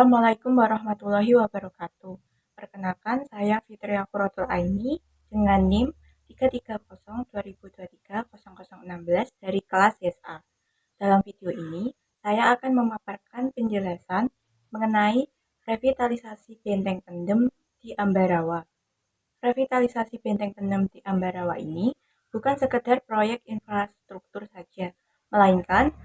Assalamualaikum warahmatullahi wabarakatuh. Perkenalkan, saya Fitria Quratul Aini dengan NIM 33020230016 dari kelas SA. Dalam video ini, saya akan memaparkan penjelasan mengenai revitalisasi Benteng Pendem di Ambarawa. Revitalisasi Benteng Pendem di Ambarawa ini bukan sekedar proyek infrastruktur saja, melainkan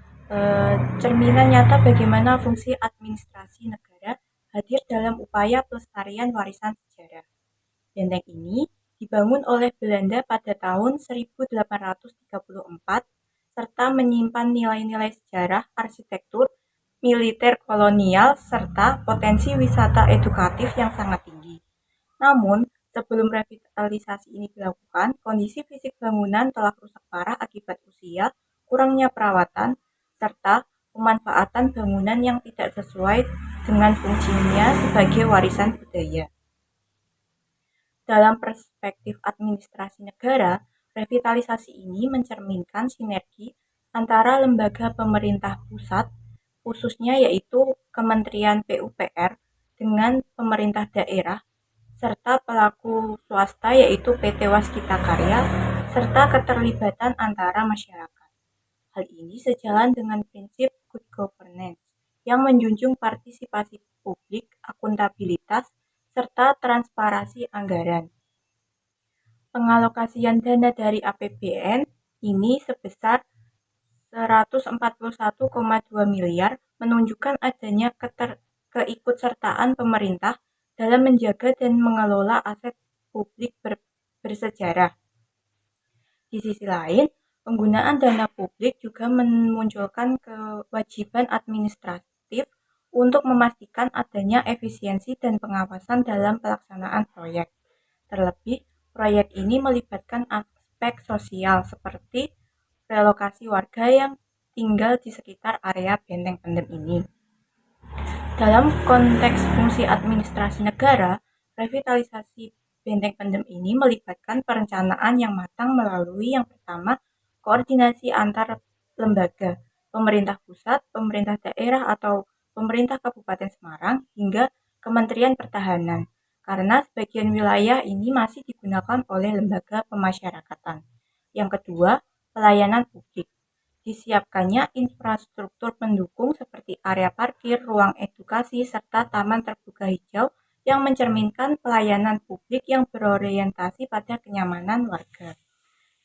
cerminan nyata bagaimana fungsi administrasi negara hadir dalam upaya pelestarian warisan sejarah. Benteng ini dibangun oleh Belanda pada tahun 1834 serta menyimpan nilai-nilai sejarah, arsitektur, militer kolonial, serta potensi wisata edukatif yang sangat tinggi. Namun, sebelum revitalisasi ini dilakukan, kondisi fisik bangunan telah rusak parah akibat usia, kurangnya perawatan, serta pemanfaatan bangunan yang tidak sesuai dengan fungsinya sebagai warisan budaya. Dalam perspektif administrasi negara, revitalisasi ini mencerminkan sinergi antara lembaga pemerintah pusat, khususnya yaitu Kementerian PUPR, dengan pemerintah daerah, serta pelaku swasta yaitu PT Waskita Karya, serta keterlibatan antara masyarakat. Hal ini sejalan dengan prinsip good governance yang menjunjung partisipasi publik, akuntabilitas, serta transparansi anggaran. Pengalokasian dana dari APBN ini sebesar 141,2 miliar menunjukkan adanya keikutsertaan pemerintah dalam menjaga dan mengelola aset publik bersejarah. Di sisi lain, penggunaan dana publik juga memunculkan kewajiban administratif untuk memastikan adanya efisiensi dan pengawasan dalam pelaksanaan proyek. Terlebih, proyek ini melibatkan aspek sosial seperti relokasi warga yang tinggal di sekitar area Benteng Pendem ini. Dalam konteks fungsi administrasi negara, revitalisasi Benteng Pendem ini melibatkan perencanaan yang matang melalui yang pertama, koordinasi antar lembaga, pemerintah pusat, pemerintah daerah atau pemerintah Kabupaten Semarang, hingga Kementerian Pertahanan, karena sebagian wilayah ini masih digunakan oleh lembaga pemasyarakatan. Yang kedua, pelayanan publik. Disiapkannya infrastruktur pendukung seperti area parkir, ruang edukasi, serta taman terbuka hijau yang mencerminkan pelayanan publik yang berorientasi pada kenyamanan warga.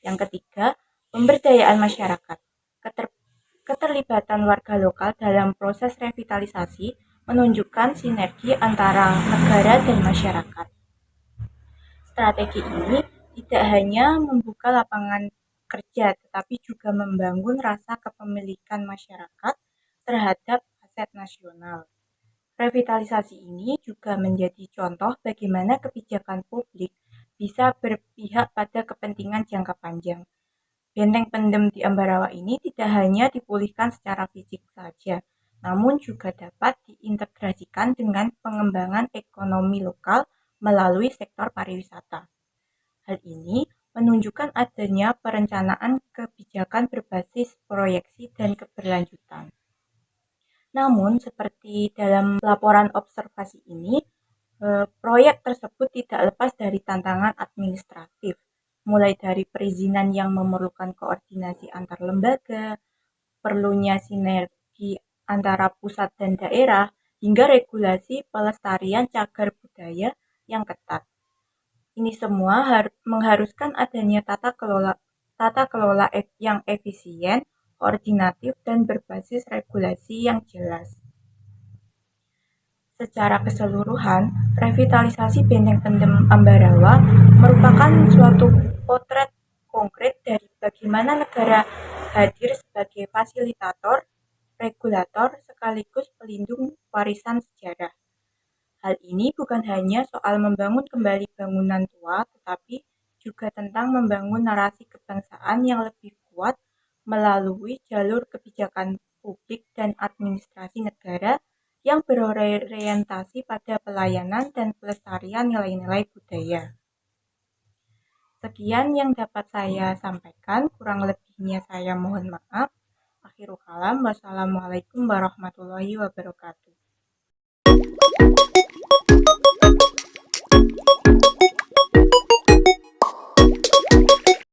Yang ketiga, pemberdayaan masyarakat. Keterlibatan warga lokal dalam proses revitalisasi menunjukkan sinergi antara negara dan masyarakat. Strategi ini tidak hanya membuka lapangan kerja, tetapi juga membangun rasa kepemilikan masyarakat terhadap aset nasional. Revitalisasi ini juga menjadi contoh bagaimana kebijakan publik bisa berpihak pada kepentingan jangka panjang. Benteng Pendem di Ambarawa ini tidak hanya dipulihkan secara fisik saja, namun juga dapat diintegrasikan dengan pengembangan ekonomi lokal melalui sektor pariwisata. Hal ini menunjukkan adanya perencanaan kebijakan berbasis proyeksi dan keberlanjutan. Namun, seperti dalam laporan observasi ini, proyek tersebut tidak lepas dari tantangan administratif, mulai dari perizinan yang memerlukan koordinasi antar lembaga, perlunya sinergi antara pusat dan daerah, hingga regulasi pelestarian cagar budaya yang ketat. Ini semua mengharuskan adanya tata kelola yang efisien, koordinatif, dan berbasis regulasi yang jelas. Secara keseluruhan, revitalisasi Benteng Pendem Ambarawa merupakan suatu potret konkret dari bagaimana negara hadir sebagai fasilitator, regulator, sekaligus pelindung warisan sejarah. Hal ini bukan hanya soal membangun kembali bangunan tua, tetapi juga tentang membangun narasi kebangsaan yang lebih kuat melalui jalur kebijakan publik dan administrasi negara yang berorientasi pada pelayanan dan pelestarian nilai-nilai budaya. Sekian yang dapat saya sampaikan, kurang lebihnya saya mohon maaf. Akhirul kalam, wassalamualaikum warahmatullahi wabarakatuh.